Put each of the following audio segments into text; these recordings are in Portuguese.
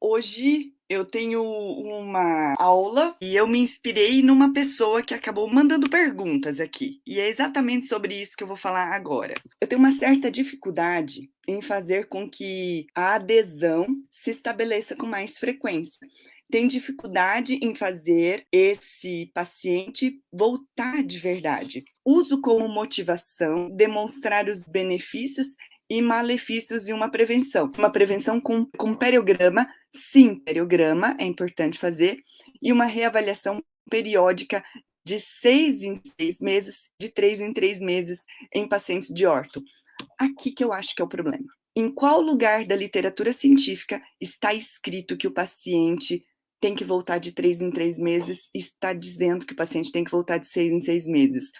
Hoje eu tenho uma aula e eu me inspirei numa pessoa que acabou mandando perguntas aqui. E é exatamente sobre isso que eu vou falar agora. Eu tenho uma certa dificuldade em fazer com que a adesão se estabeleça com mais frequência. Tem dificuldade em fazer esse paciente voltar de verdade. Uso como motivação demonstrar os benefícios e malefícios de uma prevenção. Uma prevenção com periograma, sim, periograma é importante fazer, e uma reavaliação periódica de 6 em 6 meses, de 3 em 3 meses em pacientes de orto. Aqui que eu acho que é o problema. Em qual lugar da literatura científica está escrito que o paciente tem que voltar de 3 em 3 meses e está dizendo que o paciente tem que voltar de 6 em 6 meses?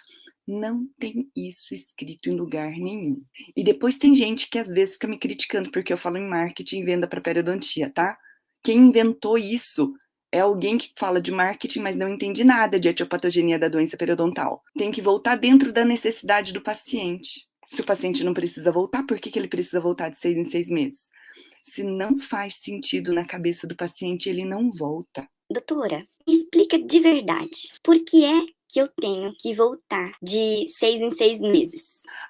Não tem isso escrito em lugar nenhum. E depois tem gente que às vezes fica me criticando porque eu falo em marketing e venda para periodontia, tá? Quem inventou isso é alguém que fala de marketing, mas não entende nada de etiopatogenia da doença periodontal. Tem que voltar dentro da necessidade do paciente. Se o paciente não precisa voltar, por que ele precisa voltar de 6 em 6 meses? Se não faz sentido na cabeça do paciente, ele não volta. Doutora, me explica de verdade, por que é que eu tenho que voltar de 6 em 6 meses?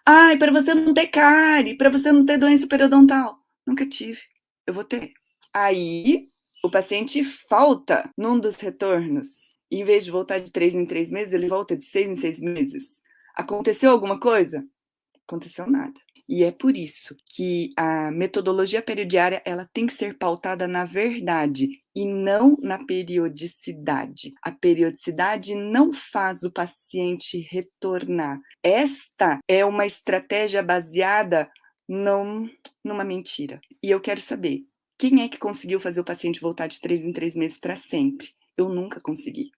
Ai, para você não ter cárie, para você não ter doença periodontal. Nunca tive. Eu vou ter. Aí, o paciente falta num dos retornos. Em vez de voltar de 3 em 3 meses, ele volta de 6 em 6 meses. Aconteceu alguma coisa? Aconteceu nada. E é por isso que a metodologia periodiária ela tem que ser pautada na verdade e não na periodicidade. A periodicidade não faz o paciente retornar. Esta é uma estratégia baseada numa mentira. E eu quero saber, quem é que conseguiu fazer o paciente voltar de 3 em 3 meses para sempre? Eu nunca consegui.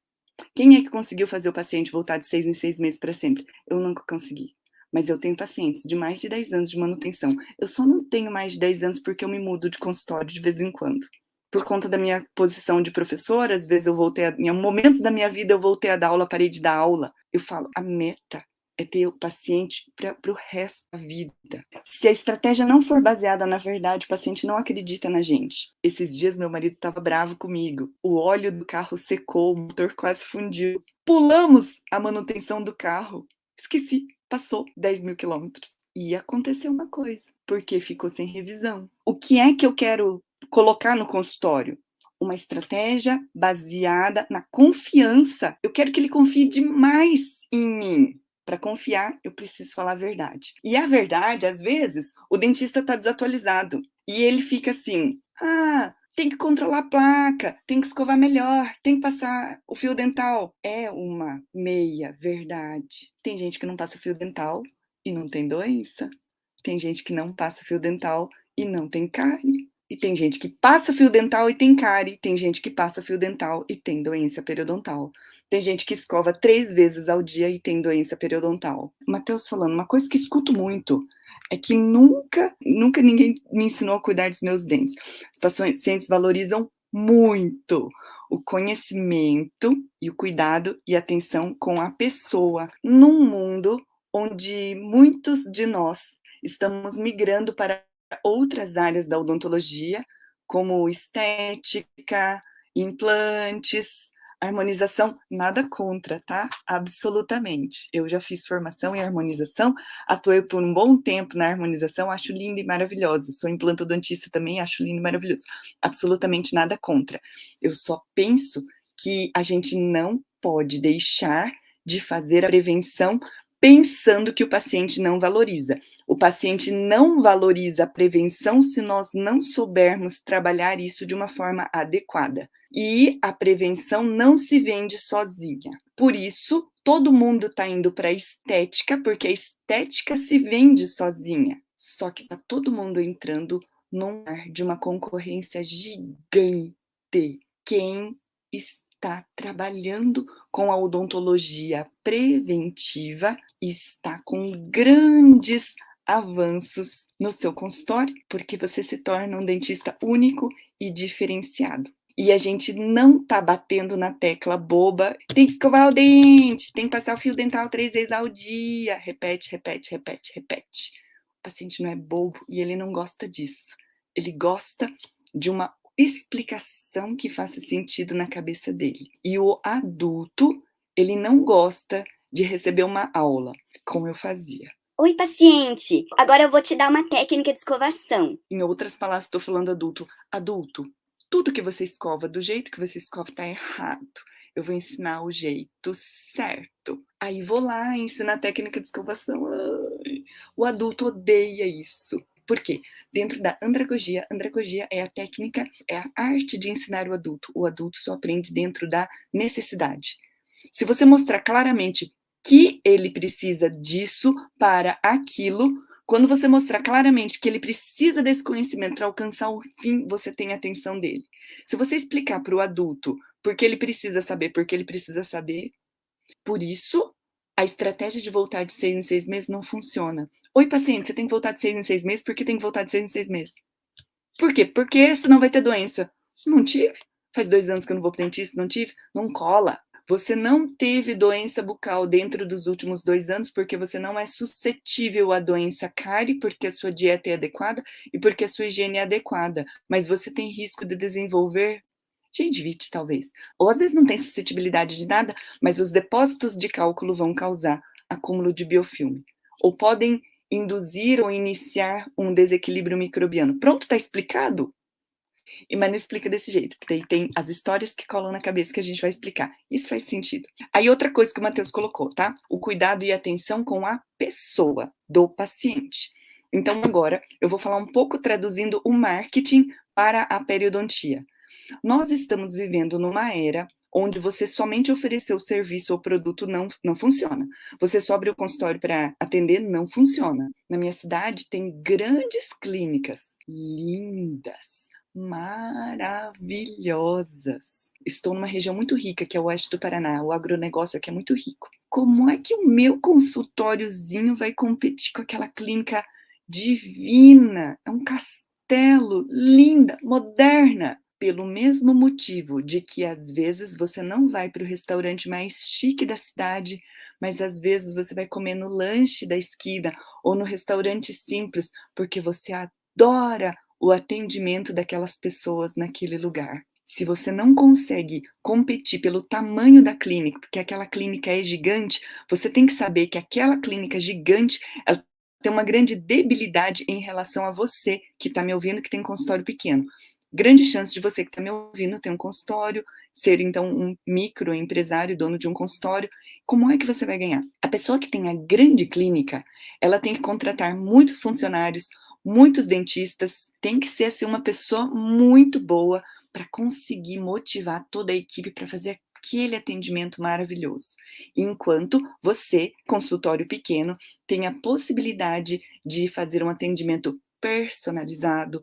Quem é que conseguiu fazer o paciente voltar de 6 em 6 meses para sempre? Eu nunca consegui. Mas eu tenho pacientes de mais de 10 anos de manutenção. Eu só não tenho mais de 10 anos porque eu me mudo de consultório de vez em quando. Por conta da minha posição de professora, às vezes eu voltei, em momentos da minha vida eu voltei a dar aula, parei de dar aula. Eu falo, a meta é ter o paciente para o resto da vida. Se a estratégia não for baseada na verdade, o paciente não acredita na gente. Esses dias meu marido estava bravo comigo. O óleo do carro secou, o motor quase fundiu. Pulamos a manutenção do carro. Esqueci, passou 10 mil quilômetros. E aconteceu uma coisa, porque ficou sem revisão. O que é que eu quero colocar no consultório? Uma estratégia baseada na confiança. Eu quero que ele confie demais em mim. Para confiar, eu preciso falar a verdade. E a verdade, às vezes, o dentista está desatualizado. E ele fica assim: tem que controlar a placa, tem que escovar melhor, tem que passar o fio dental. É uma meia verdade. Tem gente que não passa fio dental e não tem doença. Tem gente que não passa fio dental e não tem cárie. E tem gente que passa fio dental e tem cárie. Tem gente que passa fio dental e tem doença periodontal. Tem gente que escova 3 vezes ao dia e tem doença periodontal. Matheus falando, uma coisa que escuto muito é que nunca ninguém me ensinou a cuidar dos meus dentes. Os pacientes valorizam muito o conhecimento e o cuidado e atenção com a pessoa num mundo onde muitos de nós estamos migrando para outras áreas da odontologia, como estética, implantes, harmonização, nada contra, tá? Absolutamente. Eu já fiz formação em harmonização, atuei por um bom tempo na harmonização, acho lindo e maravilhosa. Sou implantodontista também, acho lindo e maravilhoso. Absolutamente nada contra. Eu só penso que a gente não pode deixar de fazer a prevenção pensando que o paciente não valoriza. O paciente não valoriza a prevenção se nós não soubermos trabalhar isso de uma forma adequada. E a prevenção não se vende sozinha. Por isso, todo mundo está indo para a estética, porque a estética se vende sozinha. Só que está todo mundo entrando num mar de uma concorrência gigante. Quem está trabalhando com a odontologia preventiva está com grandes avanços no seu consultório, porque você se torna um dentista único e diferenciado. E a gente não tá batendo na tecla boba, tem que escovar o dente, tem que passar o fio dental 3 vezes ao dia, repete, repete, repete, repete. O paciente não é bobo e ele não gosta disso. Ele gosta de uma explicação que faça sentido na cabeça dele. E o adulto, ele não gosta de receber uma aula, como eu fazia. Oi, paciente, agora eu vou te dar uma técnica de escovação. Em outras palavras, estou falando adulto. Adulto, tudo que você escova, do jeito que você escova, tá errado. Eu vou ensinar o jeito certo. Aí vou lá ensinar a técnica de escovação. Ai, o adulto odeia isso. Por quê? Dentro da andragogia é a técnica, é a arte de ensinar o adulto. O adulto só aprende dentro da necessidade. Se você mostrar claramente que ele precisa disso para aquilo, quando você mostrar claramente que ele precisa desse conhecimento para alcançar o fim, você tem a atenção dele. Se você explicar para o adulto porque ele precisa saber, por isso a estratégia de voltar de 6 em 6 meses não funciona. Oi, paciente, você tem que voltar de 6 em 6 meses, por que tem que voltar de 6 em 6 meses? Por quê? Porque senão vai ter doença. Não tive. Faz 2 anos que eu não vou pro dentista, não tive. Não cola. Você não teve doença bucal dentro dos últimos 2 anos porque você não é suscetível à doença cárie, porque a sua dieta é adequada e porque a sua higiene é adequada. Mas você tem risco de desenvolver gengivite, talvez. Ou às vezes não tem suscetibilidade de nada, mas os depósitos de cálculo vão causar acúmulo de biofilme. Ou podem induzir ou iniciar um desequilíbrio microbiano. Pronto, tá explicado? Mas não explica desse jeito, porque aí tem as histórias que colam na cabeça que a gente vai explicar. Isso faz sentido. Aí outra coisa que o Matheus colocou, tá? O cuidado e atenção com a pessoa do paciente. Então agora eu vou falar um pouco traduzindo o marketing para a periodontia. Nós estamos vivendo numa era onde você somente oferecer o serviço ou produto não funciona. Você só abrir o consultório para atender, não funciona. Na minha cidade tem grandes clínicas, lindas, maravilhosas. Estou numa região muito rica, que é o oeste do Paraná. O agronegócio aqui é muito rico. Como é que o meu consultóriozinho vai competir com aquela clínica divina? É um castelo, linda, moderna. Pelo mesmo motivo de que às vezes você não vai para o restaurante mais chique da cidade, mas às vezes você vai comer no lanche da esquina ou no restaurante simples, porque você adora o atendimento daquelas pessoas naquele lugar. Se você não consegue competir pelo tamanho da clínica, porque aquela clínica é gigante, você tem que saber que aquela clínica gigante, ela tem uma grande debilidade em relação a você que está me ouvindo, que tem consultório pequeno. Grande chance de você que está me ouvindo ter um consultório, ser então um microempresário, dono de um consultório. Como é que você vai ganhar? A pessoa que tem a grande clínica, ela tem que contratar muitos funcionários, muitos dentistas, tem que ser assim, uma pessoa muito boa para conseguir motivar toda a equipe para fazer aquele atendimento maravilhoso. Enquanto você, consultório pequeno, tem a possibilidade de fazer um atendimento personalizado,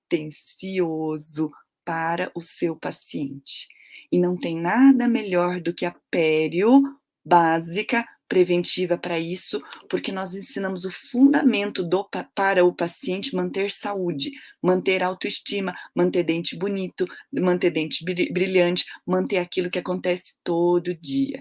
atencioso para o seu paciente. E não tem nada melhor do que a pério básica preventiva para isso, porque nós ensinamos o fundamento para o paciente manter saúde, manter autoestima, manter dente bonito, manter dente brilhante, manter aquilo que acontece todo dia.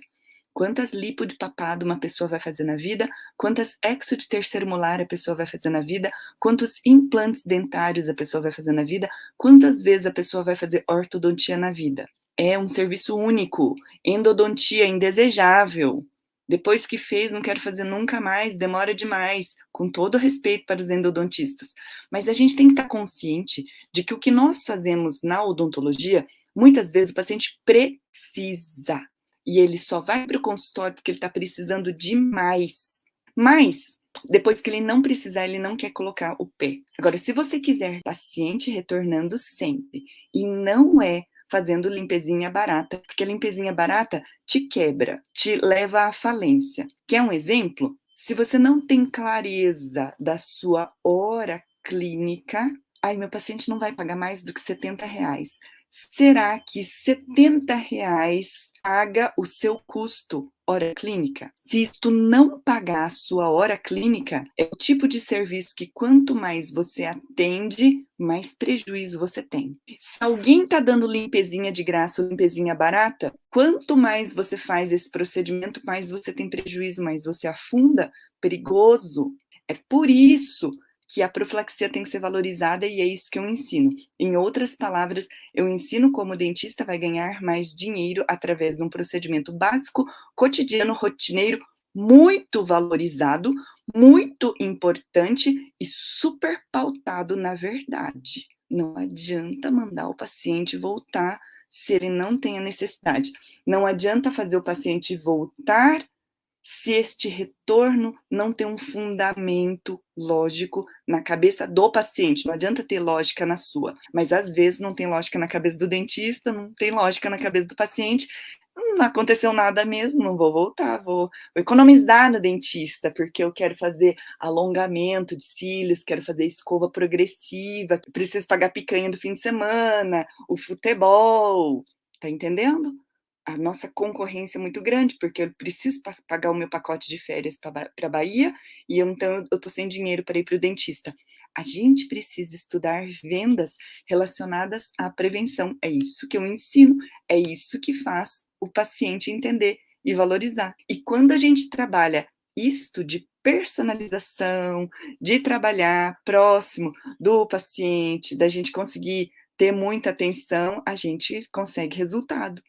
Quantas lipo de papado uma pessoa vai fazer na vida, quantas exo de terceiro molar a pessoa vai fazer na vida, quantos implantes dentários a pessoa vai fazer na vida, quantas vezes a pessoa vai fazer ortodontia na vida. É um serviço único, endodontia indesejável. Depois que fez, não quero fazer nunca mais, demora demais, com todo respeito para os endodontistas. Mas a gente tem que estar consciente de que o que nós fazemos na odontologia, muitas vezes o paciente precisa. E ele só vai para o consultório porque ele está precisando demais. Mas, depois que ele não precisar, ele não quer colocar o pé. Agora, se você quiser paciente retornando sempre, e não é fazendo limpezinha barata, porque a limpezinha barata te quebra, te leva à falência. Quer um exemplo? Se você não tem clareza da sua hora clínica, ai, meu paciente não vai pagar mais do que R$70. Será que R$70 paga o seu custo hora clínica? Se isto não pagar a sua hora clínica, é o tipo de serviço que quanto mais você atende, mais prejuízo você tem. Se alguém está dando limpezinha de graça ou limpezinha barata, quanto mais você faz esse procedimento, mais você tem prejuízo, mais você afunda, perigoso. É por isso que a profilaxia tem que ser valorizada e é isso que eu ensino. Em outras palavras, eu ensino como o dentista vai ganhar mais dinheiro através de um procedimento básico, cotidiano, rotineiro, muito valorizado, muito importante e super pautado na verdade. Não adianta mandar o paciente voltar se ele não tem a necessidade. Não adianta fazer o paciente voltar se este retorno não tem um fundamento lógico na cabeça do paciente. Não adianta ter lógica na sua, mas às vezes não tem lógica na cabeça do dentista, não tem lógica na cabeça do paciente. Não aconteceu nada mesmo, não vou voltar, vou economizar no dentista, porque eu quero fazer alongamento de cílios, quero fazer escova progressiva, preciso pagar picanha do fim de semana, o futebol, tá entendendo? A nossa concorrência é muito grande, porque eu preciso pagar o meu pacote de férias para a Bahia, e então eu estou sem dinheiro para ir para o dentista. A gente precisa estudar vendas relacionadas à prevenção. É isso que eu ensino, é isso que faz o paciente entender e valorizar. E quando a gente trabalha isto de personalização, de trabalhar próximo do paciente, da gente conseguir ter muita atenção, a gente consegue resultado.